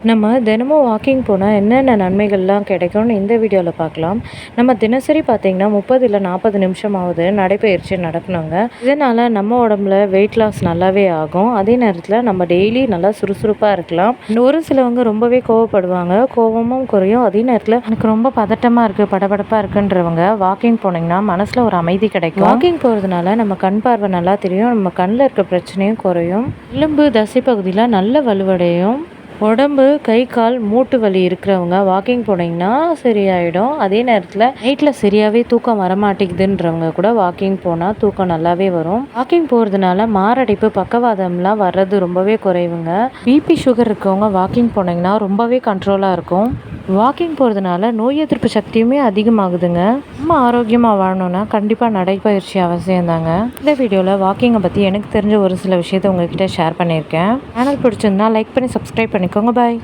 நம்ம தினமும் வாக்கிங் போனால் என்னென்ன நன்மைகள்லாம் கிடைக்கும்னு இந்த வீடியோவில் பார்க்கலாம். நம்ம தினசரி பார்த்திங்கன்னா 30 இல்லை 40 நிமிஷமாவது நடைப்பயிற்சி நடக்கணுங்க. இதனால் நம்ம உடம்புல வெயிட் லாஸ் நல்லாவே ஆகும். அதே நேரத்தில் நம்ம டெய்லி நல்லா சுறுசுறுப்பாக இருக்கலாம். ஒரு சிலவங்க ரொம்பவே கோவப்படுவாங்க, கோவமும் குறையும். அதே நேரத்தில் எனக்கு ரொம்ப பதட்டமாக இருக்குது, படபடப்பாக இருக்குன்றவங்க வாக்கிங் போனீங்கன்னா மனசில் ஒரு அமைதி கிடைக்கும். வாக்கிங் போகிறதுனால நம்ம கண் பார்வை நல்லா தெரியும், நம்ம கண்ணில் இருக்க பிரச்சனையும் குறையும், எலும்பு தசை பகுதியில் நல்ல வலுவடையும். உடம்பு கை கால் மூட்டு வலி இருக்கிறவங்க வாக்கிங் போனீங்கன்னா சரியாயிடும். அதே நேரத்தில் நைட்டில் சரியாகவே தூக்கம் வரமாட்டேங்குதுன்றவங்க கூட வாக்கிங் போனால் தூக்கம் நல்லாவே வரும். வாக்கிங் போகிறதுனால மாரடைப்பு, பக்கவாதம்லாம் வர்றது ரொம்பவே குறைவுங்க. பிபி சுகர் இருக்கவங்க வாக்கிங் போனீங்கன்னா ரொம்பவே கண்ட்ரோலாக இருக்கும். வாக்கிங் போகிறதுனால நோய் எதிர்ப்பு சக்தியுமே அதிகமாகுதுங்க. நம்ம ஆரோக்கியமாக வாழணும்னா கண்டிப்பாக நடைப்பயிற்சி அவசியம்தாங்க. இந்த வீடியோவில் வாக்கிங்கை பற்றி எனக்கு தெரிஞ்ச ஒரு சில விஷயத்தை உங்ககிட்ட ஷேர் பண்ணியிருக்கேன். சேனல் பிடிச்சிருந்தா லைக் பண்ணி சப்ஸ்கிரைப் பண்ணிக்கோங்க. பாய்.